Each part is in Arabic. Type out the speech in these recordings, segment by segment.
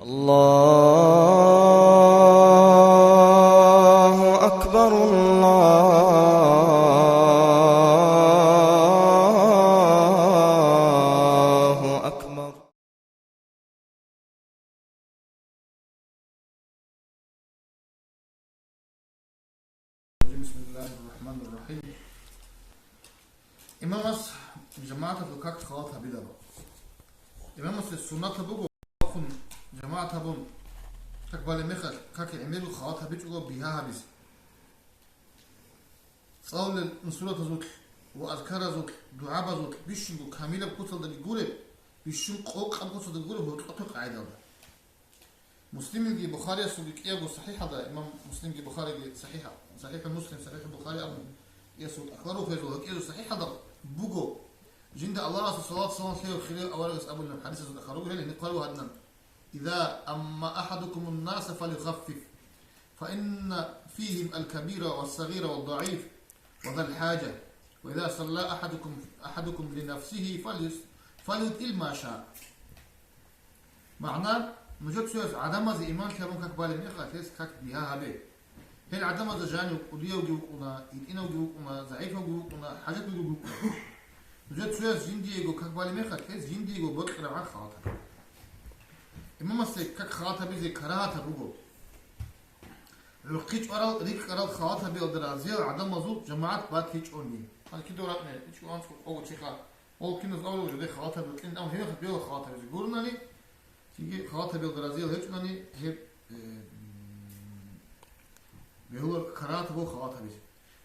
الله أكبر الله أكبر. بسم الله الرحمن الرحيم. إمامس جماعة الكاك خلاطها بدر. إمامس السنة بقو خن جماعة بون كاك بالمخل كاك عملوا خلاطها بيجوا بها هبز. صول النصرة زوج وأذكار زوج دعاء زوج بيشنو كاملة بقصة الجورة بيشن قوق أم قصة الجورة هو تقطع عيدا. مسلم الجي بخاري سوق أبو صحيح هذا إمام مسلم الجي بخاري صحيحة صحيح مسلم صحيح البخاري أبو يسوع أخباره في زوج كيلو صحيح هذا بوجو جند الله صلى الله عليه وسلم خير أول أبو الحديث خروج هنا قالوا هذا إذا أما أحدكم الناس فليخفف فإن فيهم الكبير والصغير والضعيف وذا الحاجة وإذا صلى أحدكم لنفسه فليطيل ما شاء. معناه نجد سويس عدم زي إيمان كرون كك بالي ميخا تيس كك بيها هبي هل عدم زي جاني وديو جوكنا يتينو جوكنا ضعيفو جوكنا حاجات جوكنا نجد سويس جنديجو كك بالي ميخا تيس جنديجو بكرة عن خاطر إمام السيد كك خاطر بيزي كراهة بوجو رقيج أرال ريك أرال خاطر بيودرازيل عدم مزوج جماعات بات هيج أوني هذا كده رأينا إيش وانس أو شيخا أو كنز أول وجدي خاطر بتلين أو هي خبيو خاطر يقولنا لي تيجي خاطر بالبرازيل هيك يعني هي بيقول كرات بو خاطر بيجي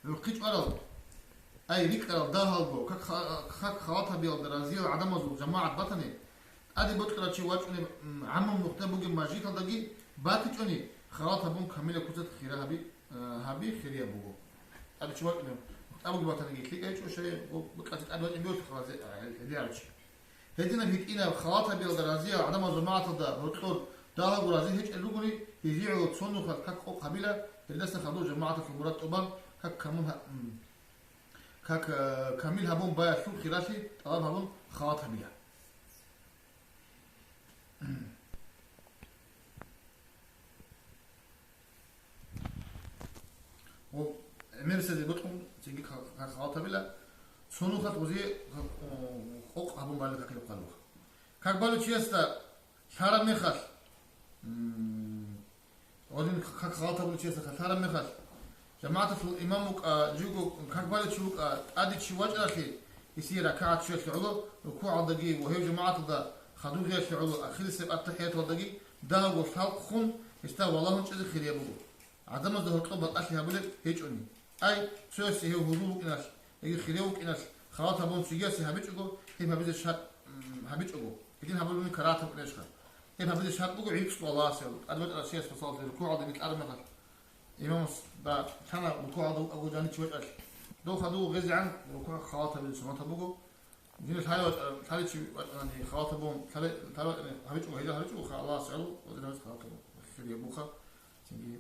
القيت أرض أي ريك أرض ده هالبو كك خاطر بالبرازيل عدم مزوج جماعة بطني أدي بتكرر شيء واجد عم مختبو جم ماجيك هذاقي باتج أني خاطر بون كاملة كتير خيرة هبي خيرية بوجو أدي شو واجد أبو بطني جيت لي إيش وشيء بكرة أدوات إمبيوت خلاص هدي عرش هدينا هيك إنا خاطر بالبرازيل عدم جماعة ده بتقول ده البرازيل هيك اللوجري يجيعوا تصنوا كك قبيلة لسه خدوا جماعة الخبرات طبعا كك كمونها كك كامل هبون بايع شو خيراتي طبعا هبون خاطر بيها. و مرسيدس بتقول تيجي خاطر بيلا صنو خط وزي خوق هبون بالك كده قالوا كك بالو تشيستا شارع مخال ودين كك خاطر بلو تشيستا شارع مخال جماعة الإمام جوجو كك بالو تشوك أدي تشواج أخي يصير ركعة شوية شعله ركوع الدقي وهي جماعة ده خدوا غير شعله أخير سب التحيات والدقي ده وفاق خون يستوى والله نشأ خير يبغو عدم ده الطب الأشياء بلد هيج أني أي سوسي هو هروب إناش يجي خيروك إناش خلاطها بون سياسي هبيتشجو هي ما بيزش هبيتشجو لكن هبلوني كراتة بليش خا هي ما بيزش هبقو عيكس والله سيل أدوات الأشياء فصلت الركوع ده مثل أرمى خا إمام ده كان ركوع ده أبو جاني شوية أش دو خدوه غزي عن ركوع خلاطها بالسمات هبقو جينا ثالث شيء يعني خلاطها بون ثالث هبيتشجو هيدا هبيتشجو خلاص سعلو ودنا خلاطها خير يبوخا تيجي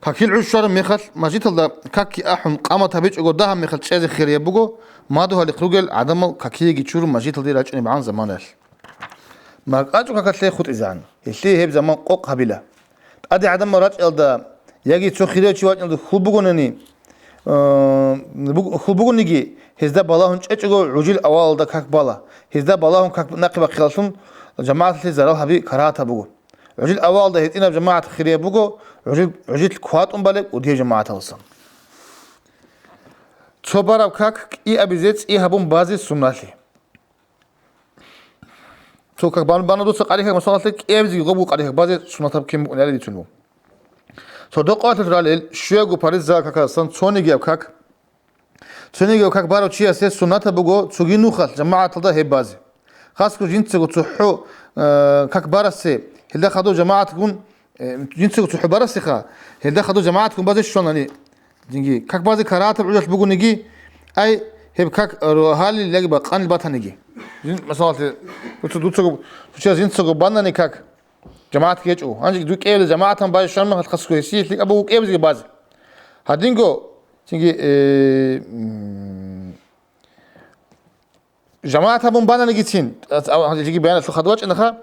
كاكيل عشر ميخل ماجيت الله كاكي أحم قامت هبيج أقول ده ميخل شيء خير يبغو ما ده هالخروجل عدم كاكي يجيشور ماجيت الله راجعني بعن زمانه ما أجو كاكتلي خد إزعان اللي هي بزمان قوق هبيله أدي عدم راج ده يجي تشو خير يشوي ده خبوجونني خبوجون نيجي هذا بالله هنش أقول رجل أول ده كاك بالله هذا بالله كاك نقب خلصهم جماعة اللي زرال هبي كرهت بقول عجل أول ده هنا جماعة خيرية بوجو عجل الكوات بالك ودي جماعة الصن. صبر كاك إيه أبي زيت إيه هبون بازي سنالي. شو كاك بانو دوس قاريك مثلا لك إيه بيجي يجيبوا قاريك بازي سنة كم ونالي دي تنو. شو دقات الرجال شو يجوا باريس زا كاك الصن ثوني جاب كاك بارو شيء أساس سنة بوجو تجينو خال جماعة الله هي بازي. خاص كوجين تسقط صحو كاك بارسي هل خدوا جماعة تكون جنسك تحب راسخة هل خدوا جماعة تكون بعض الشون يعني جنجي كاك بعض كرات العجل بقول نجي أي هب كاك روحالي اللي بقى قان البات نجي مثلا تدوتسو تشي جنسك بانا نكاك جماعة كيجو عندك دوك إيه الجماعة هم بعض الشون ما خلص كويسية لك أبوك إيه بزي بعض هادينجو جنجي جماعة بون بانا نجيتين جيجي بيان شو خدوات إنها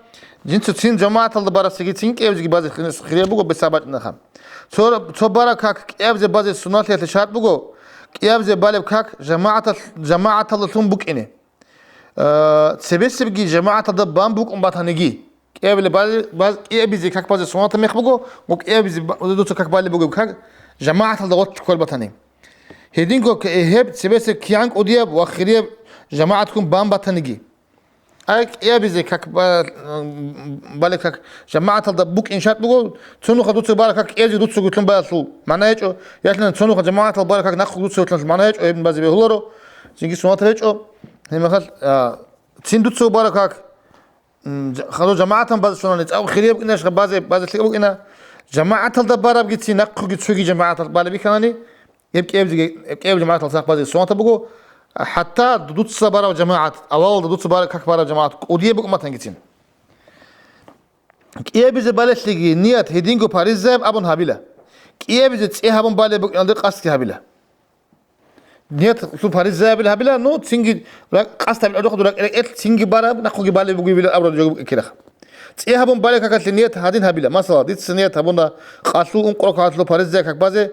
جنس تين جماعة البارا سجيتين كيف جيجي بعض خير بقول بسبب إنها صور بارا كاك كيف زي بعض السنات اللي تشهد بقول كيف زي بالب كاك جماعة الله ثم بوك إنه سبيس بيجي جماعة الضبان بوك باتنجي كيف اللي بعض كيف بيجي كاك بعض السنات مخ بقول وكيف بيجي دوت كاك بالب بقول كاك جماعة الضغط كل باتني هيدينكو كهب سبيس كيانك أودياب وخيريب جماعتكم بام باتنجي أيك يا بيزي كاك بالك كاك جماعة الضبوك إنشاء بقول تنو خدوت بالك كاك إيجي دوت سقط لهم باسو معناه إيش ياتنا تنو خد جماعة البالك كاك ناخد دوت سقط لهم معناه إيش ابن بازي بهولرو تيجي سنوات إيش هي مثل تين دوت سو بالك كاك خدوا جماعة باز شلون أو خيريب إنش بازي تلاقوا إنا جماعة الضبارة بقيت ناخد جت سوقي جماعة البالك بيكاني يبقى جماعة الصاق بازي سنوات بقول حتى دوت صبارة وجماعة أول دوت صبارة كبارة جماعة ودي بقى ما تنجتين كيه بيز بالش لقي نيات هيدينجو باريزاب أبون هابيلا كيه بيز تسيه أبون بالي بقى عندك قصة هابيلا نيات شو باريزاب الهابيلا نو تسينج قصة بالعدو خدوا لك تسينج بارا نأخذ بالي بقى بيلا أبرد جو كده تسيه أبون بالي كاكل نيات هادين هابيلا مثلا ديت سنيات أبونا قاتلو أنقرأ قاتلو باريزاب كبازة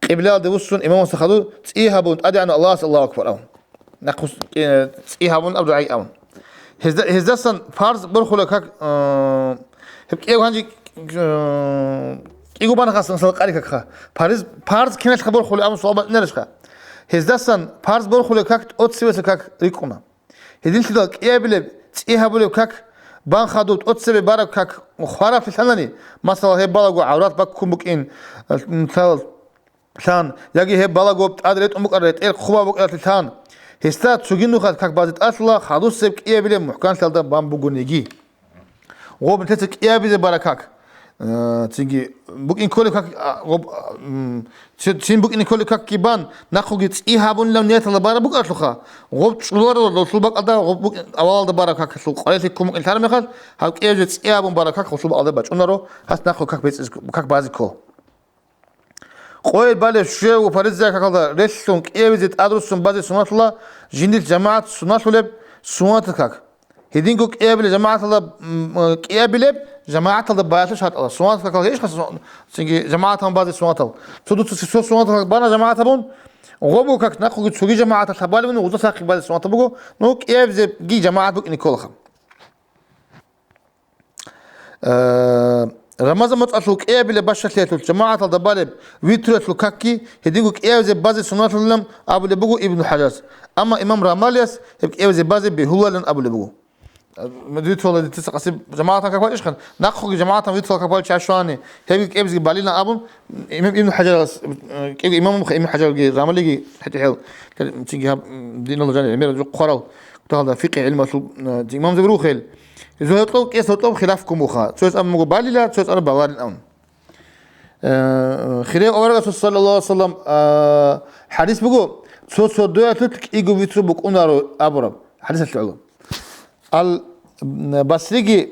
قبلة دوسون إمام سخدو تسيه أبون أدي أنا الله أكبر أون نقص إيه هون أبدو عي أون هذا سن فارس برخلا كك هبك إيه هنجي إيجو بنا خاصة نسلق عليك كخا فارس كناش خبر خلا أمس صعوبة نرش خا هذا سن فارس برخلا كك أتسوي كك ريكونا هذين تدق إيه بلب إيه بلب كك بان خدود أتسوي بارك كك مخارف في ثاني مثلا هي بلغو عورات بكم بكين مثال ثان يجي هي بلغو أدريت أمك أدريت إيه خبا بك ثان هستات سجنوا خد كك بعض أصلا خدوا سبك إيه بلي محكان سلطة بام بقولنيجي غوب نتسك إيه بزي بركاك تيجي بوك إن كل كك غوب تين بوك إن كل كك كيبان ناخذ إيه هابون لو نيت الله بارا بوك أطلقها غوب شلور لو شلبك أدا غوب بوك أول ده بركاك شو قريت لكم الثاني مخال هاك إيه جت إيه هابون بركاك وشلب أدا بتش أنارو هست ناخذ كك بيت كك بعضي كو قوي بالي شو وفرزة كذا رسلون كيه بزيت أدرسون بعض سنوات الله جندل جماعة سنوات لب سنوات كك هدينكو كيه بل جماعة الله كيه بلب جماعة الله بايتش هات الله سنوات كك إيش خس سنجي جماعة هم بعض سنوات الله تدو تسيسو سنوات كك بانا جماعة بون غبو كك ناخذ تسوي جماعة الحبال منو وده ساق بعض سنوات بقو نو كيه بزيت جي جماعة بق نيكولخم رمضان متأثرك إيه بله باشتياتو جماعة الضبالب ويترتلو كاكي هدينك إيه زي بعض سنوات لهم أبو لبوجو ابن حجاز أما إمام رمالياس هيك إيه زي بعض بهو لن أبو لبوجو ويترتلو دي تسق قصيب جماعة كاكوال إيش خن نأخذ جماعة ويترتلو كاكوال شاشواني هيك إيه زي بالينا أبو إمام ابن حجاز إمام ابن حجاز رمالي حتى حيل تيجي دين الله جل أمير جو قراو هذا فقه علم إمام زبرو خيل إذا هتلو كيس هتلو خلافكم وخا سويس أم مقبالي لا سويس أنا بوالي الأون خيري أورغا صلى الله عليه وسلم حديث بقول سويس دوية تلك إيجو فيترو بق أنارو أبرب حديث الشعور البصريجي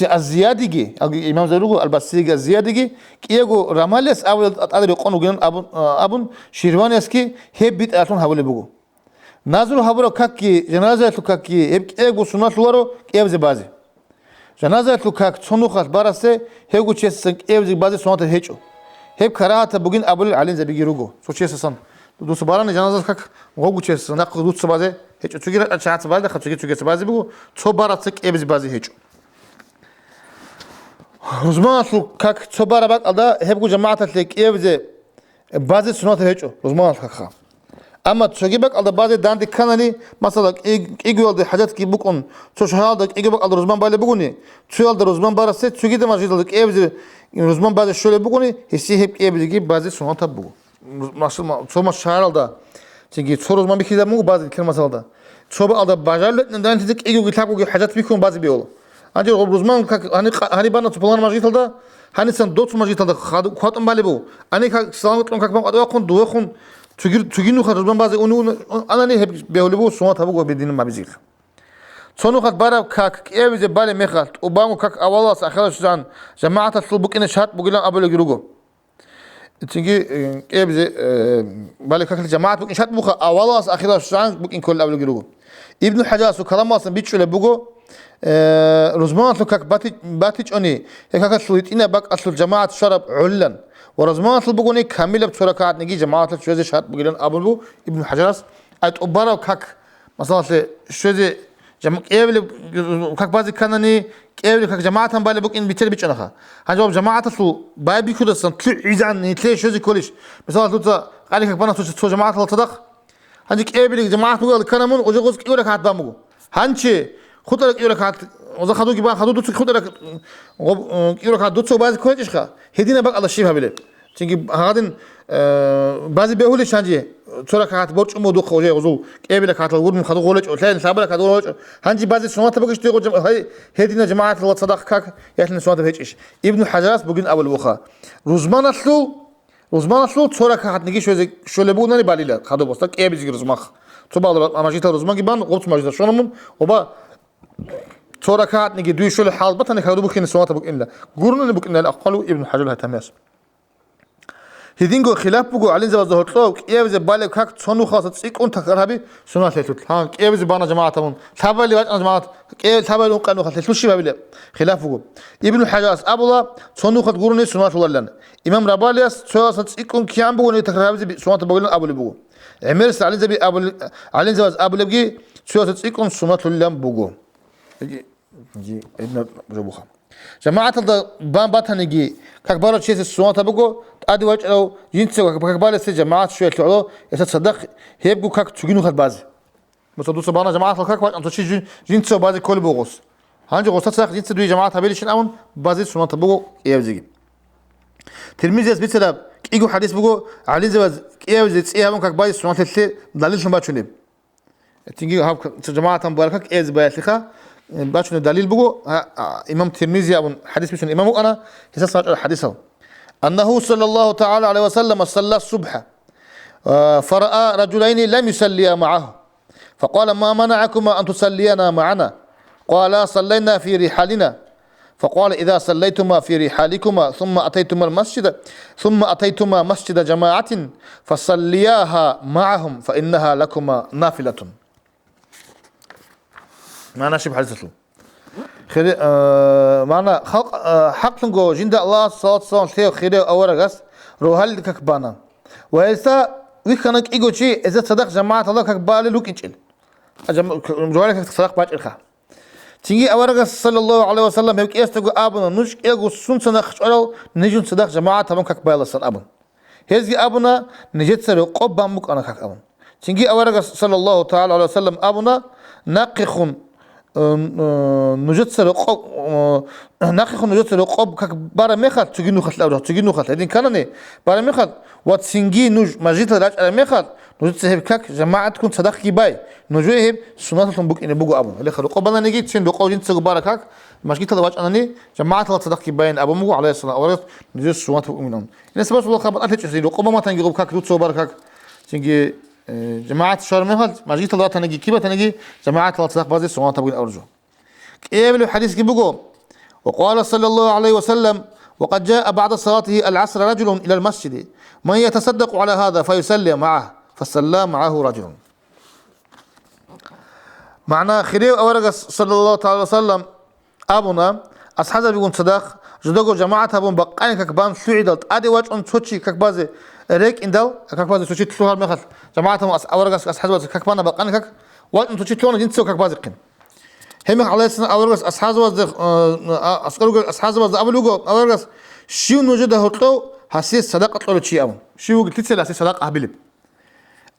الزيادجي إمام زبرو البصريجي الزيادجي كيجو رماليس أول أدري قانو جن أبون شيروانيسكي هي بيت أتون حوالي بقول نازل هبرو كاكي جنازة كاكي هيك إيجو سنات لورو كيف بازي جنازة كاك صنوخات بارسة هيجو تشيسن كيف بازي سنات هيجو هيك كراهة بوجين أبول علين زبيجي روجو سو تشيسن دو سباران جنازة كاك وهو تشيسن ناقص دو سبازي هيجو تجير أشعة سبازي خد تجير سبازي بقول صبارات كيف بازي هيجو رزمان كاك صبارة بعد أدا هيجو جماعة كيف بازي سنات هيجو رزمان كاك أما تشجيبك على بعض داندي كناني مثلا إيجو على حاجات كي بكون تشهادك إيجو على رزمان بالي بكوني تشيل على رزمان بارسة تشجيد ما جيدلك إيه رزمان بعد الشغل بكوني هسي هيك إيه بيجي بعض سنوات تبغو مثلا ثم شهر على تيجي ثور رزمان بيكيد مو بعض الكلام مثلا ده ثور على بجال ندان تدك إيجو كتابو حاجات بيكون بعض بيقول أنت رزمان هني بنا تبلان ما جيدل ده هني سن دوت ما جيدل ده خاطم بالي بو أنا سلامت لهم كم أدوى خون دوى خون تجينو خد رزمان بعض أنو أنا نه بيقولوا سوات هبوق بدين ما بيزيل صنو خد بارا كاك إيه بيجي بالي مخالط وبانو كاك أولاس آخر شجان جماعة الصلبك إن شهاد بقولان أبو لجروجو تيجي إيه بزي بالك هكذا جماعة بوك إنشات بوخا أولاس أخيرا شان بوك إن كل أول جلوه ابن حجاز وكلام أصلا بيتشو لبوجو رزمان لك باتيج أني هيك سويت إنا باك أصل جماعة شرب علن ورزمان لبوجوني كاملة بشركات نجي جماعة شوزي شهر بقولن أبو ابن حجاز أتوبرا وكاك مثلا شوزي إيه كاك بازي كانني إيه كاك جماعة بالي بوك إن بيتر بيتشنها هنجواب جماعة سو باي بيكون سن تلو عيزان تلو شوزي كوليش مثلا توتا قالك بنا سو جماعة الصدق هنجيك إيه بلي جماعة بقول كانمون وجوز كيورك هات بامو هنشي خطرك يورك هات وذا خدوك بقى خدو دوت خطرك يورك هات دوت سو باز كويتش خا هدينا بقى الله شيفها بلي تيجي هادن بازي بيقولش هنجي تورك هات برج مودو خوجي وزو إيه بلي هات الورد من خدو غولش وثلاث سابلك هات غولش هنجي بازي سنوات بقى تيجي هاي هدينا جماعة الله صدق كاك يحن سنوات بهيجش ابن حجاز بقول أول وخا روزمان أصله تورك هات نجي شو لبونا نبالي خدو بستك إيه بيجي روزمخ تبغى ماجيتا روزمان جبان قلت ماجيتا شلونهم وبا تورك هات نجي دوي شو الحال بطن خدو بكين سنوات بقول إلا قرنا نبقى إن الأقل ابن حجاز هتماس هيدينغو خلاف بقول علين زواج هتلوك إيه بيجي بالي كاك تصنو خاصة تسيك أنت كرهبي سنوات ليتوت ها إيه بيجي بانا جماعة ثابا اللي بعد جماعة إيه ثابا لون قانون خاصة تلوشي بابي خلاف بقول ابن حجاز أبولا تصنو خد قرني سنوات ولا لنا إمام رابالياس سواء تسيكون كيان بقول يتكرهبي سنوات بقول أبو اللي بقول عمير علين زبي أبو علين زواج أبو اللي بقي سواء تسيكون سنوات ولا بقول جي ابن ربوخا جماعة البان باتنجي كبار شيء السنوات بقول أدي وجه لو ينسوا كبار السج جماعة شوية تعلو يتصدق هيبقوا كاك تجينوا خد بازي بس دوس بانا جماعة الكاك وقت أنتوا شيء ينسوا بازي كل بوغوس هانجي غوصات ساق ينسوا دوي جماعة هبيلي شن أمون بازي السنوات بقول يبزيجي تلميذ يس بيتسلاب إيجو حديث بقول علي زواج يبزيج إيه هم كاك بازي السنوات اللي دليل شن باتشونيب تيجي هاب جماعة مباركة إيه زبايا لخا باتشون دليل بقول إمام تلميذ أبون حديث بيشون إمام أنا هسه الحديثه أنه صلى الله تعالى عليه وسلم صلى الصبح فرأى رجلين لم يصليا معه فقال ما منعكما أن تصلينا معنا قال صلينا في رحالنا فقال إذا صليتما في رحالكما ثم أتيتما مسجد جماعة فصلياها معهم فإنها لكما نافلة معنى شبه حديثه خير معنى حق نقول جند الله صلاة ثيو خير أورجس روحل ككبانا وإذا ويكانك إيجو شيء إذا صدق جماعة الله ككبالي لوك إنشل روحل كصدق باج إلخا تيجي أورجس صلى الله عليه وسلم هيك يستجو أبنا نش إيجو سون صدق شلو نجون صدق جماعة تمام ككبالي صن أبن هذي أبنا نجت سر قب بامك أنا كك أبن تيجي أورجس صلى الله تعالى عليه وسلم أبنا ناقخون نجتسر قب كك بارا مخال تجينو خل أوره تجينو خل لكن كانني بارا مخال واتسنجي نج مجيت راج على مخال نجتسر كك جماعة تكون صدق كباي نجوه سنة بوك إن بوجو أبو اللي خلوا قبلنا نجي تشين بقول جنس بارا كك مجيت راج أنني جماعة لا صدق كباي أبو مو عليه الصلاة والسلام نجوه سنة بوك منهم الناس بس والله خبر أثلج أسير قبل ما تنجي كك دوت بارا كك تنجي جماعة شهر مهل مجيت الله تنجي كيبا تنجي جماعة الله تصدق بازي سواء تبغين أرجو إيه الحديث كيبقوا وقال صلى الله عليه وسلم وقد جاء بعد صلاته العصر رجل إلى المسجد من يتصدق على هذا فيسلي معه فصلى معه رجل معنى خير أورج صلى الله عليه وسلم أبونا أصحابه بيقول صدق جدقوا جماعة أبون بقين ككبان سعيدت أدي وجه أن تشوشي ككبازي ريك إندل ككبازي تشوشي تلوها المخل جماعة أورج أصحابه ككبان بقين كك وجه أن تشوشي تلونا جنسه ككبازي قين هم على سنة أورج أصحابه أصحابه أبلوجو أورج شو نوجده هتلو هسي صدق أطلع شيء أبون شو قلت لي هسي صدق أهبلب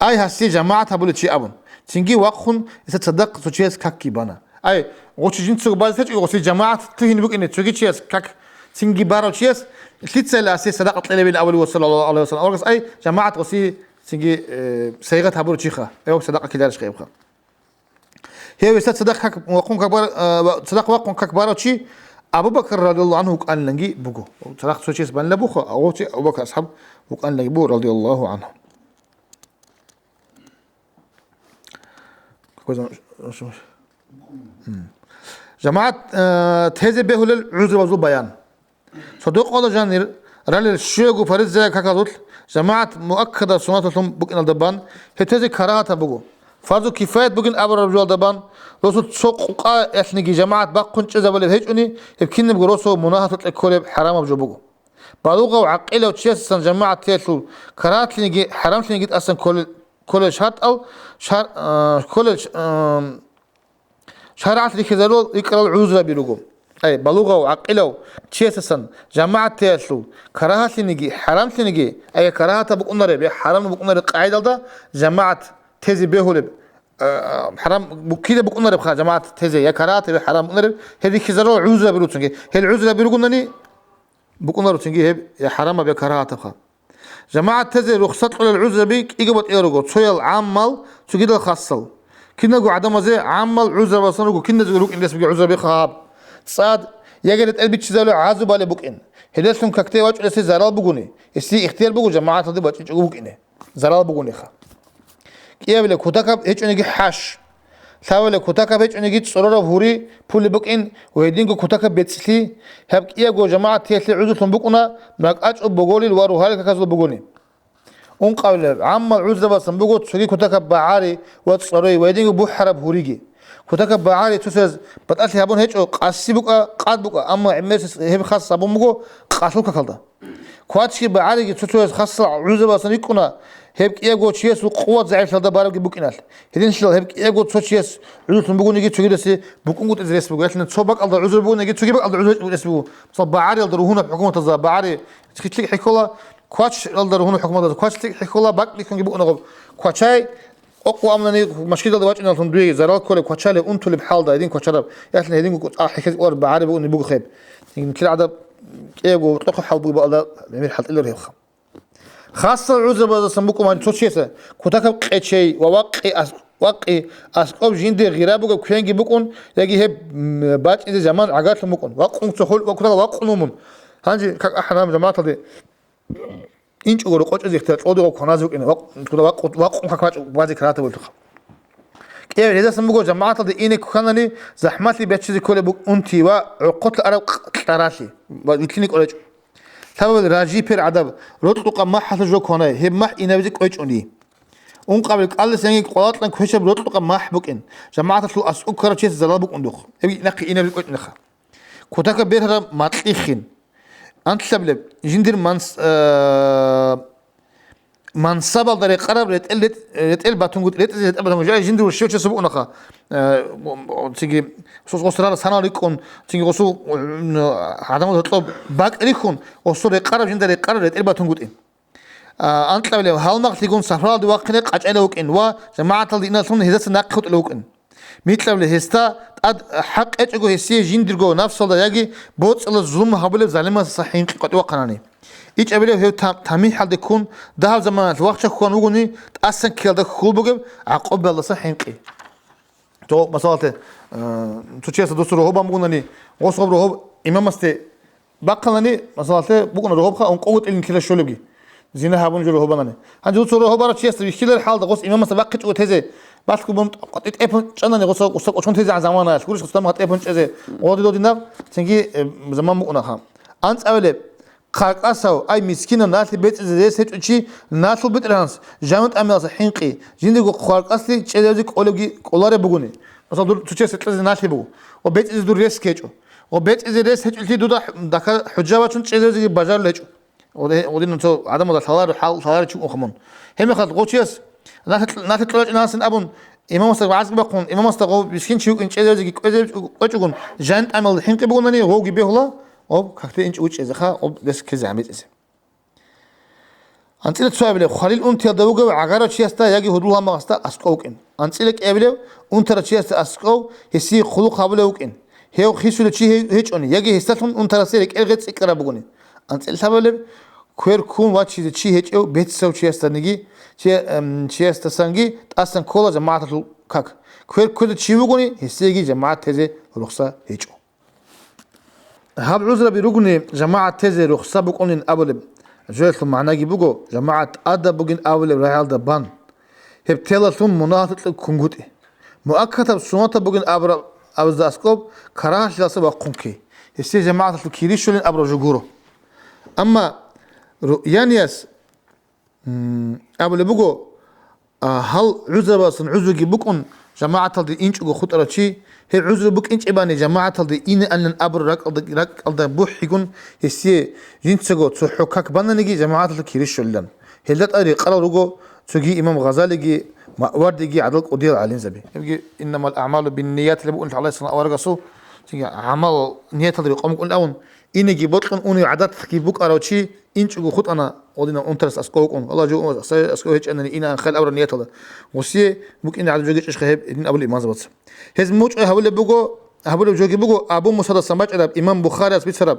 أي هسي جماعة هبلو شيء أبون تنجي وقخن يتصدق تشيس ككي بنا أي وش جنسه بعض تيجي وش جماعة تهين بق إن تيجي تشيس كك تنجي بارو تشيس تلتسل أسي صدق أطلع بين أول وصلى الله عليه وسلم أورج أي جماعة وصي تنجي سيغة هبلو شيخة أيوة صدق كده ليش خيبخة هي ويست صدق كك وقون كبار صدق وقون كبار شيء أبو بكر رضي الله عنه قال لنجي بقو صدق تشيس بن لبوخه أو أبو بكر أصحاب وقال لنجي بو رضي الله عنه جماعة تهذب به للعذر وزو بيان صدق الله جانير رال الشيء فرز زي كذول جماعة مؤكدة سنتهم بقين الدبان هتزي كراهة بقو فرض كفاية بقين أبر رجال دبان رسو تسوق إثني جماعة بقون شذا ولا هيجوني يمكن نبغى رسو مناهضة الكل حرام بجو بقو بلوغة وعقيلة وتشيس جماعة تيسو كراهة لنيجي حرام لنيجي أصلا كل شهر أو شهر كل شهرات اللي كذلوا يقرأوا العذر بيروقهم أي بلوغة وعقيلة تشيسن جماعة تيسو كراهة لنيجي حرام لنيجي أي كراهة بقولنا ربي حرام بقولنا القاعدة ده جماعة تزي بيهولب حرام كده بقولنا رب جماعة تزي يا كراهة حرام بقولنا رب هذه كذلوا العذر بيروقهم هي العذر بيروقنا بقولنا رب يا حرام بكراهة تبخ جماعة تزي رخصت على العذر بيك إجابة إيرجو تسوي عمل تجد الخاصل كنا جو عدم زي عمل عذر وصنعوا كنا زي روك الناس بيجي عذر بيخاب صاد يجري قلبي تشزلوا عازب على بوكين هدسهم ككتي واج لسه زرال بقوني استي اختيار بقو جماعة تدي باج بوكينه زرال بقوني خا كيا بله كتاكب هيك نيجي حاش ثاوله كتاكب هيك نيجي تصرر فوري بول بوكين ويدين جو كتاكب بيتسلي هب كيا جو جماعة تيسلي عذر بقونا ماك أج بقولي الوارو هالك كذا بقوني قبل عمل عذر بس بقول تسوي كتاكب بعاري وتصري ويدين جو بحرب هوريجي كتاكب بعاري تسوز بتأتي هبون هيك قاسي بقى قاد بقى أما عميس هب خاص أبون بقول قاسلك كذا كواتشي بعاري تسوز خاص عذر بس نيكونا هب كيا جو تشيس وقوة زعيم هذا بارك بوكينال هدين شلون هب كيا جو تشيس عذر بقول نيجي تسوي دسي بكون قلت إزاي بقول لكن تصبك الله عذر بقول نيجي تسوي بقى الله عذر اسمه صب بعاري يضربونه بحكومة الزا بعاري تكتلك حكولا كواتش يضربونه حكومة الزا كواتش تك حكولا باك لكن يبقوا نقول كواتشاي أقوى أمني مشكلة دلوقتي إنه تندوي زرال كله كواتشالي أنتوا اللي بحال ده هدين كواتشرب يعني هدين حكاية أور بعاري بقول نبغى خيب يعني كل عدد كيا جو تلقى حال بقول الله بيميل حال إلا ريخ خاصة العذر بس سموكم عن توشيسة كتاكب قشي وواقعي أسقف جندي غرابو كوين جيبكون يجي هب بعد إذا زمان عقارت مكون واقعون تقول وكذا واقعون هنجي كأحرام جماعة دي إنش أقول قوش إذا اخترت أودو كنازوك إنه واقعون كقاش بعد كراته بولتخ كيف إذا سموكم جماعة دي إنك كانني زحمتي بيتشذي كل بوك أنتي وعقد الأرب كراشي ويتلينك أولج سبب راجي بير عدب رطلق ما حصل جو كوناي هم ما ينبذك أيش أني قبل قال سيني قلات لك خشب رطلق ما حبكين جماعة تلو أسكر شيء زلابك أندخ يبي نقي ينبذك أيش نخا كتاك بيرها ما تليخين أنت سبب جندر منصب dari قرب رتقل باتونغ رتقل باتونغ جاي جندر وشيو تسبق نخا تيجي وصل سنة ليكون تيجي وصل عدم تطلب باك ليكون وصل قرب جندر قرب رتقل باتونغ تين أنت لو هالمغ تيجون سفرال دوا قنق عجلة وكإن وجماعة الدين ثم هذا ناقد لوكإن مثل هستا أد حق أجو هسي جندر جو نفس الله يجي بوت الظلم هبل ظالم صحيح قد وقناني إيش أبيه هو تامين حد يكون ده زمان الوقت شكون وجوني أصلا كذا خول بقى عقب الله صحيح تو مثلا تشيس دوسر هو بامونني وصبر هو إمام است بقلني مثلا بقول رهوب خا قوة إن كلا شلبي زينها هبون جل هو بناني هنجي دوسر هو برا تشيس بيشيل الحال ده قص إمام است بقيت وتهزي بس كم قطعت أبون أنا نقص وشون تهزي عن زمانه شكورش قصة قطعت أبون تهزي وادي دو دينا تنجي زمان بقولنا خام أنت أولي قاقاسو أي مسكين الناس بيت زي سيتشي الناس بيت رانس جامد أمياس حنقي جندي قاقاسي تشيلزك أولوجي أولاره بقولي مثلا دور تشيل ستلز الناس بقول وبيت إذا دور ريس كيجو وبيت إذا ريس هتقولي دودا دكا حجابات شون تشيلزك بازار ليجو ودين نتو عدم هذا ثوار شو أخمون هم خد قوتيس ناس تطلع ناس أبون إمام مستر بعض بقون إمام مستر قو مسكين شو إنش تشيلزك قوتشون جانت أمل حنقي بقولني هو جيبه الله أو كختي إنش وش إذا خا أو بس كذا عميت إذا أنت لتسوي خليل أنت يدوجا وعجرة شيء استا يجي هدوها ما استا أسكوك إن أنت لك قبله أنت رشيء استا أسكو هسي خلق قبلهوك إن هيو خيسو لشيء هيج أني يجي هستهم أنت رسيلك إلغت سكرة بقولي أنت لتسوي كوير كون واتشي ذا هيج أو بيت سو شيء استا نجي شيء استا سانجي أصلا كولا جماعة كاك كوير كل شيء بقولي هسي يجي جماعة تزي رخصة هيج هاب عذر بيرجني جماعة تزي رخصة بقولين أبلب جالس معنا جيبوجو جماعة أدا بقين أبلب رحال دبان هبتلا ثم مناطق الكونغوتي مؤكدة بسمات بقين أبر أبزاسكوب كراش جالس بقونكي هسي جماعة الكيريشولين أبر جوجورو أما رؤيانياس أبو بقو هل عذر باسن عذر بقون جماعة دي إنش أو خطرة شيء هي عذر بق إنش إباني جماعة دي إن أن الأبر رك الدا بوح يكون هسيه جنسجو تحكك بنا نجي جماعة الكيرش شلون هلت أري قرار رجو تجي إمام غزالي جي ورد جي عدل قدير على زبي يبقى إنما الأعمال بالنيات اللي بقول عليه الصلاة والسلام تيجي عمل نيات اللي قام يقول أون إنجي بطلن أوني عادات كي بوك أراوشي إنش أقول خط أنا ودينا أنترس أسكوكون الله جو أسكو هيك أنني إنا خل أورا نيات هذا وسيه ممكن إن عدد جوجش إيش خيب إن أبو الإمام زبط هز موج هقول بقول هقول جوجي بقول أبو مسعود السماج على إمام بخاري أسبيت سرب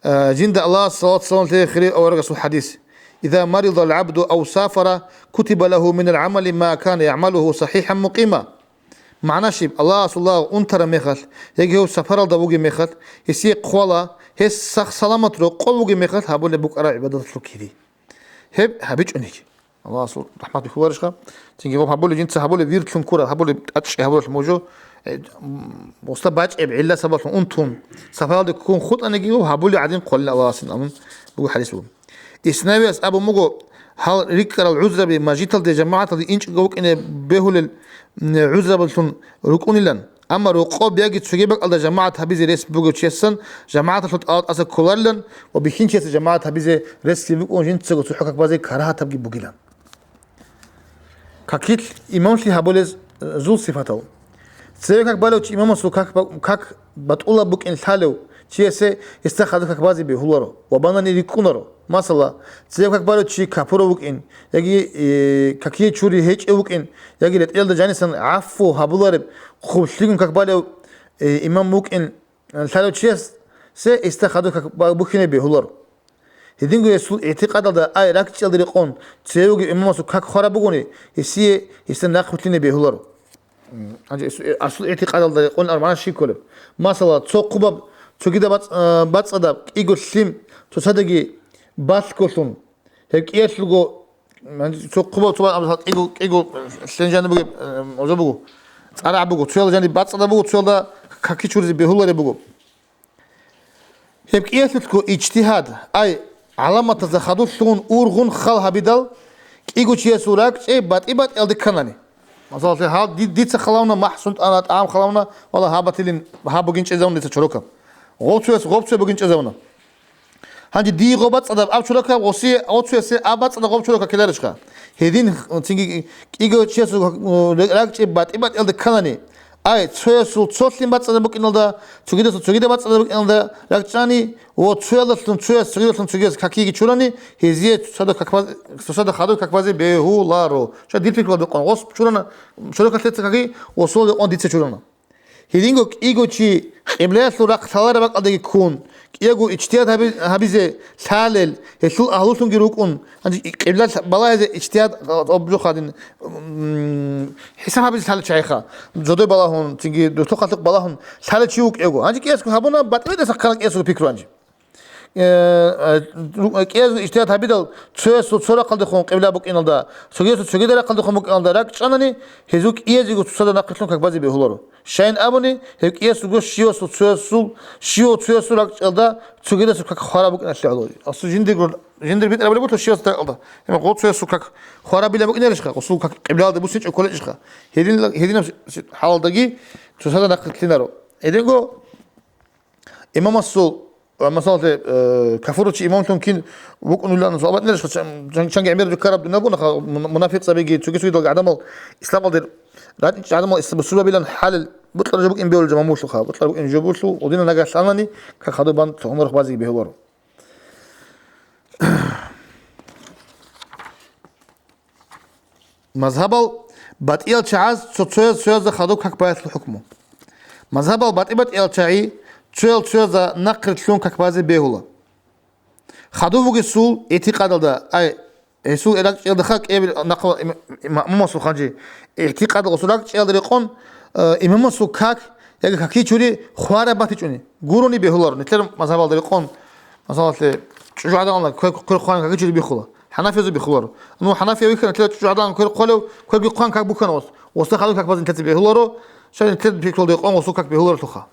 جند الله صلى الله عليه وسلم خير أو رجس الحديث إذا مرض العبد أو سافر كتب له من العمل ما كان يعمله صحيحا مقيما معناه شيء الله صلى الله أنتر مخل يجي هو سفر الدبوج مخل يسيق قولا هس سلامة رو قلبوج مخل هقول بوك أرى عبادة الكيري هبيج أنيك الله صلى رحمة بخوارشها تيجي هقول جنس هقول فيرت لهم كورة هقول أتش هقول الموجو مستبعد بعلة سبب أنتم سفر الدكون خد أنا جيو هقول عادين قل الله سلام بقول حديثه إسناويس أبو مجو هل ركر العذر بمجيتل دي جماعة دي إنش جوك إن بهول العذر بلتون ركون لن أما رقاب يجي تجيبك على جماعة هبيزي ريس بوجو تشيسن جماعة الفت أصل كولرلن وبيخين تشيس جماعة هبيزي ريس بوجو جنت تجو تحقق بعض كراهة تبجي بوجيلان كاكيت إمام لي هبولز زول صفاته سيرك بالو تش إمام سو كاك بتقول بوك إن ثالو تشيسه استخدمك بعض بهولرو وبناني ريكونرو مثلا سيرك بالو تش كابورو بوك إن يجي كاكيه تشوري هيج بوك إن يجي لتقل جانسن عفو هبولر خوشليكم كبالو إمام بوك إن ثالو تشيس سه استخدمك بوك إن بهولرو هدينغو يسول اعتقاد هذا أي راكتش الدريقون تسيوغ إمام سو كاك خرا بوغوني يسيه يستناقبتين بهولرو أصل اعتقاد الدريقون أرمان شيء كله مثلا تسوقباب تجد بات أدب إيجو سليم تصدقي بات كوسون هيك يسلقو تسوقباب طبعا إيجو سنجان بقى أوزا بقى أنا بقى تسوال جاني بات أدب بقى تسوال ده كاكي شوري بهولرو بقى هيك يسلقو اجتهاد أي علامة تزخدو شون أورغون خالها بدل إيجو تيسوراك إيه بات إلدي كناني مثلا هاد ديت خلاونا محسن أنا طعام خلاونا والله هابتلين هابوجينش إزاون ديت شروكا غوبسوس بوجينش إزاونا هنجي دي غوبات أدب أب شروكا وسي غوبسوس أبات أدب غوب شروكا كده رشكا هيدين تيجي إيجو تيسو راك إيه بات إلدي كناني أي تسويسو تسوسلين بات أدب بوك إندا تجيده بات أدب بوك إندا راكشاني وتسويلتن تسويس كاكيجي تشوراني هزيه تصدق خادو كاكبازي بهولارو شا ديل فيكلو بقون غوس تشورانا شروكا تتكاكي وصول اون ديتس تشورانا هيدينغو إيجو تشي إبلاس راك ثالار بق أدي كون إيجو اجتهاد هبيزه ثالل هسول أهلوسون جروكون عندي إبلاس بلا هذا اجتهاد أبجو خادين حساب هبيزه ثالث شيخا جدول بلا هون تيجي دوتو خالق بلا هون ثالث شيوك إيجو عندي كيس هبونا باتويد سكانك كيسو بيكرو عندي كيس اجتهاد هبيدل تسوس تصور قلد خون قبل بق إن الله سجيد قلد خون بق إن الله راك شانني هزوك إيجو تصور ناقشلون كبازي بهولارو شاين أبوني هيك إيسو شيوس تسوس راك الله سجيد سكك خراب بق نشلو أصل جندر بيت أبلي بقول شيوس تقلده هم قط سوس سكك خراب بيلا بق نرشخ أصل كك قبل هذا بوسنج كل إشخ هدين حال دقي تصور ناقشلينارو هدينغو إمام السول مثلا كفروتش إمام تمكن بقول لا نصابت نرش شان جمير الكرب نبغى منافق سبيجي تجي يدل عدم الإسلام الدير لا عدم السبسولة بيلن حال بطلع جبك إن بيول جماموش لخا بطلع جبك إن جبوسلو ودينا نجا سامني كخدو بان عمر خبازي بيهورو مذهب باتيل شعاز سوز خدو كبايت الحكمه مذهب باتيل شعي تشيل نقر شلون كبازي بيهولا خدو بوجي سول اعتقاد ده أي سول إلك يدخلك إيه نقل إمام سول خانجي اعتقاد وسولك يدري قون إمام سول كاك يجي كاكي شوري خوارة باتي شوني غوروني بيهولار نتلم مذهب الله يقون مثلا شو عدا الله كل خوان كاكي شوري بيخولا حنفي زو بيخولارو إنه حنفي ويكنا نتلم شو عدا كل قلو كل بيقوان كاك بوكنا وصل خدو كاك بازي نتلم بيهولارو شايف نتلم بيكول يقون وصل كاك بيهولار تخا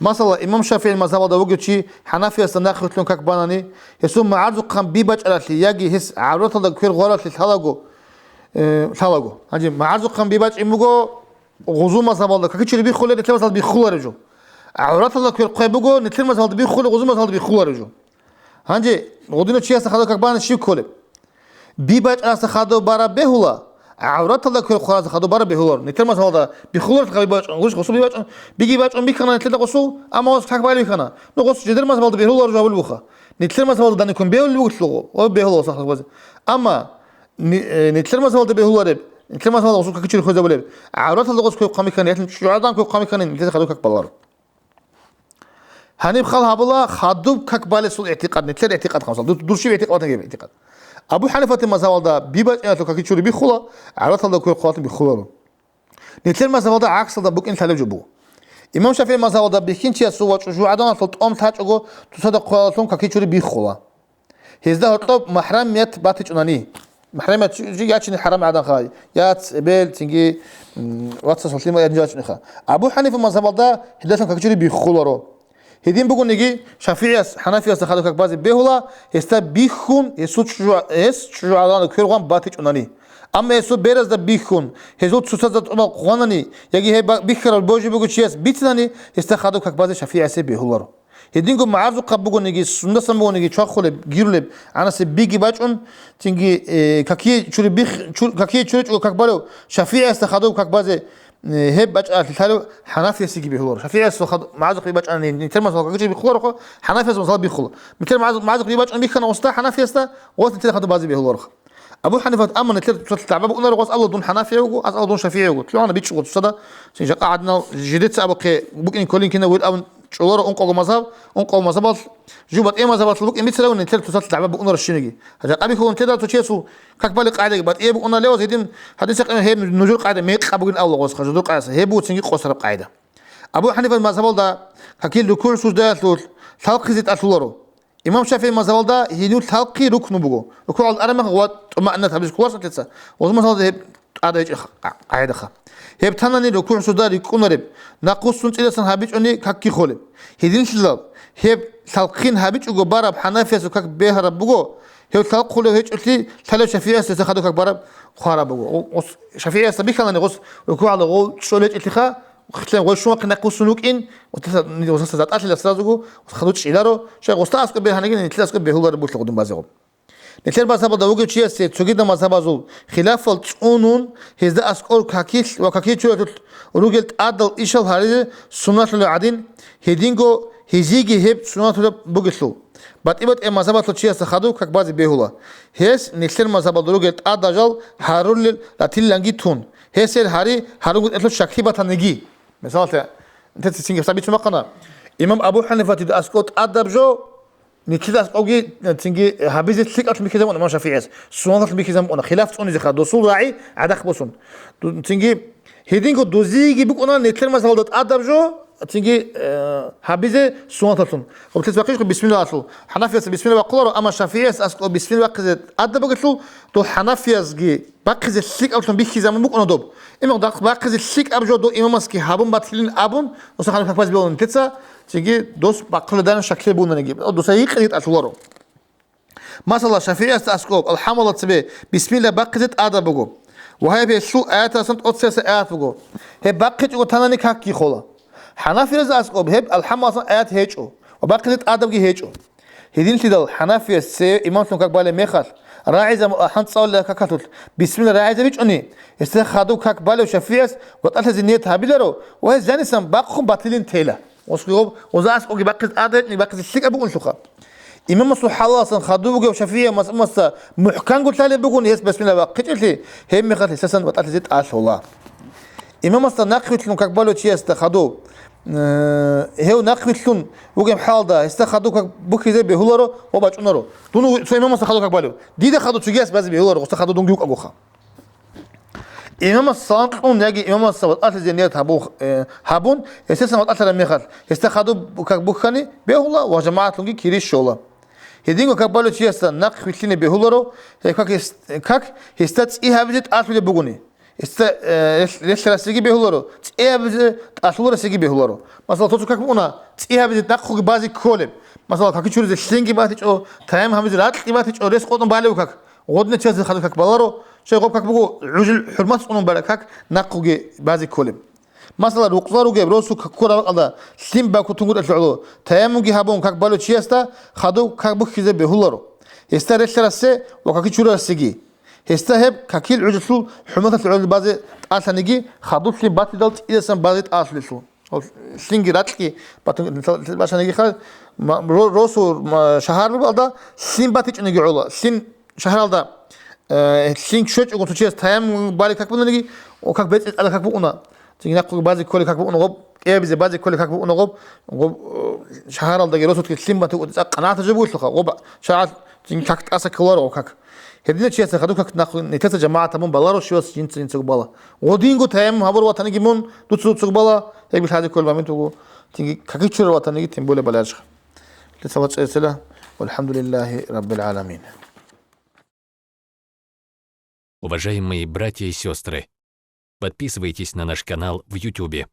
مثلا إمام شافعي المذهب ده وجد شيء حنفي استناخ يطلون كك بناني يسوم معرض قام بيبج على اللي يجي هس عورت هذا كثير غلط للحلاقو حلاقو هنجي معرض قام بيبج إمجو غزو مذهب ده كذي شيء بيخول نتلم مذهب بيخول رجو عورت هذا كثير قيبجو نتلم مذهب بيخول غزو مذهب بيخول رجو هنجي غدينو شيء استخدم كك بنان شيء كله بيبج على استخدام برا بهولا عورت الله كل خلاص خدوا برا بهولر نتلم هذا بخولر تقبل باش نقولش قصو بيباش بيجي باش بيكنا نتلم قصو أما وصل حق بالي كنا نقص جدر ما سبالد بهولر جاب البخا نتلم هذا ده نكون بهول وقتلو وبهولر صح بس أما نتلم هذا بهولر نتلم هذا قصو كتير خوزة ولا عورت الله قصو قامي كان يتلم شو عادان كل قامي كان نتلم خدوا كك بالار هني بخال هبلا خدوا كك بالي سو اعتقاد نتلم اعتقاد خمسة دور شيء اعتقاد نجيب اعتقاد أبو حنيفة المذهب ده بيبقى أنا تكاكي شوري بيخلا عرفت الله كل قوات بيخلا نتلر المذهب ده عكس ده بوك إن ثلاث جبوا إمام شافعي المذهب ده بيكين شيء سوى شو عدنا فلت أم تاج أجو تصدق قواتهم كاكي شوري بيخلا هذا هرطب محرمية باتج أناني محرمية جي ياتشني حرام عدن خاي يات بيل تيجي واتس سلطيم ياتشني خا أبو حنيفة المذهب ده هذا كاكي شوري بيخلا رو هدين بقول نيجي شافعي حنفي استخدم كبازي بهولا يستا بيخون يسوت شو على كيرغان باتج أناني أما يسوت بيرز ده بيخون يسوت سوسات أما قوانني يجي هي بيخر البوجي بقول شيء بيتناني يستخدم كبازي شافعي أسي بهولا رو هدين قوم معرض قب بقول نيجي سنة سم بقول نيجي شاخله جيرلب أنا سبيجي باجون تيجي كاكي شو كاكي شو كبالو شافعي استخدم كبازي هب بجأ تلو حنفي سيجي بيخلور شافعي استخد معازق بيبجأ نتر ما سوى كذي بيخلور حنفي استخد بيخلور مثل معازق بيبجأ بيخنا وسط حنفي است وقت نتر خد بازي بيخلور أبو حنيفة أما نتر تلعب بقولنا رقص الله دون حنفي وقو أس الله دون شافعي وقو تلو أنا بيتش وقت صدا شيء قعدنا جديد سأبقى بقين كلين كنا ول أو شلور أنقل مذهب أنقل مذهب جوبت إيه مذهب البق إمتى لو نتر تلعب بقولنا رشينجي هذا أبي هو نتر تشيسو كقبل قاعدة بعد إيه بقولنا ليه زيدين حديث هي نزول قاعدة ميق أبوين أول قصة نزول قاعدة هي بو تنجي قصة قاعدة أبو حنيفة المذهب ده كيل ركوع سجدة تلول تلقي زيت أتلورو إمام شافعي المذهب ده هي تلقي ركن بقو ركوع الأرمى هو ما أن تبلش كوارث تلسا وزمان هذا هذا يجي قاعدة خا هي بتهنني ركوع سجدة يكون رب ناقص سنت إلى سن هابيج أني ككي خالب هيدين شلال هي تلقين هابيج وجو بارب حنفي سكك بهر بقو هي تلقي له هيج قلتي تلو شافعي استخدم كك بارب خارب بقو شافعي استبيك أنا نقص ركوع على غو شلت اتخا وختلين غو شو قنا قصنوك إن وتسات أتلي أسرازو وخدوش إلارو شيء غصتا أسكت بهانجين نتلا أسكت بهولا ربوش لقدم بازغو نتلا مذهب ده وجد شيء سيد مذهب زول خلاف التونون هذا أسكور كاكيش وكاكيش شو ورجلت عدل إيشال هذه سنة العدين هدينجو هزيجي هب سنة بقصلو باتيبت مذهب تشيء سخدو كباز بهولا هس نتلا مذهب ده وجد عدل هارول لاتيل لانجي تون هس الهاري هارول أتلو شكيبة تنجي مثلا أنت تسينج سبيت ما قنا إمام أبو حنيفة تد أسكت أدب جو نتلا أسكوجي تنجي هابيزت سيك أتل ميكزم أنا ما شافي عز سنة أتل ميكزم أنا خلاف أني زخا دوسول راعي عدخ بسون تنجي هيدينكو دوزيجي بيك أنا نتلا مثلا ده أدب جو تنجي هابيزة سنة أتلون وبتلز بقيش بسم الله أتلو حنفيس بسم الله بقولوا أما شافيس أسكو بسم الله بقيز أدب قلتلو تو حنفيس جي بقيز السيك أتلون بيكزم بيك أنا دوب إما بقيز السيك أبجو دو إمام مسكي هابون باتلين أبون وسخان كفاز بيقولون تتسا تيجي دوس بقول دان شكل بونا نجيب دوس هيك قريت أتلورو مثلا شافعي أسكوب الحملة تبي بسم الله بقيت أدب بقول وهي بيشو آيات سنت أتسس آيات بقول هي بقيت وتناني كاكي خلا حنفي رز أسكوب هي الحملة آيات هيجو وبقيت أدب جي هيجو هدين تدل حنفي السي إمام سنك بالي مخال راعي حنت صار لك كاتول بسم الله راعي بيج أني استخدوا كاك بالي وشافعي وقتل زنيت هابيلرو وهي زانسم باقهم باتلين تيلا وسكوب وزاس أوجي بقيت أدري بقيت السيك أبوكم شوخا إمام مصر حلاص خدوه جو شفيه مس محكم قلت له بقول يس بسم الله بقيت لي هم مخاط أساسا بطلت زيت عاش الله إمام مصر ناقفت لهم كقبلوا شيء استخدوه هو ناقفت لهم وجم حال ده استخدوه كبوك زي بهولرو وباجونرو دونو إمام مصر خدوه كقبلوا دي ده خدوه شجيس بس بهولرو استخدوه دون جوك أبوخا إمام الصانقون يجي إمام الصوت أتى زينيات هابون أساسا وقت أتى ميخال استخدوا بكبوخاني بهولا وجماعة لونجي كيريش شولا هدينغو كبالو تيسا نق فيتلين بهولارو كاك هستات إيه هابجت أتى بقولي Лешера сиги бехулоро, цебизе ашулора сиги бехулоро. Масала тото как уна, цебизе нахуги бази колем. Масала как чуризе шленги батичо, таем хамизе ратли батичо, рес котон балеу как. Годне чазе хаду как баларо, шайгоб как бугу ужил хурмат унун бара как нахуги бази колем. Масала руқзаруге росу как кора алда, слим баку тунгур ашуло, таемуги хабон как балу чиеста, хаду как бух хизе бехулоро. Еста лешера се, вакаки чура сиги. هستهب كاكيل عجسو حمثة العود بعض أصلنيجي خدوش لي باتي دلت إذا سام بعض أصلسو سلينجي راتكي باتن نيجي خال روسو شهر بالدا سين باتيج نيجي علا سين شهر بالدا سين شوش أقول تشيس تايم بالي كاكبو نيجي وكاك بيت على كاكبو أنا تيجي ناقو بعض كل كاكبو أنا غب إيه بيز بعض كل كاكبو أنا غب شهر بالدا جروسو تكلم سين باتي قناة تجيبوش لخا غب شهر تيجي كاك أسا كلار أو كاك هدينا شيء خدوك نتاسا جماعة تمون بالارو شوس جنس جنس بالا ودينغو تايم هبر وطني جمون دوتسو بالا هيك بالحاجة كل ما منتو تيجي كاكيتشر وطني تيمبولة بلاش لسوات سلسلة والحمد لله رب العالمين. Уважаемые братья и сестры, подписывайтесь на наш канал в YouTube.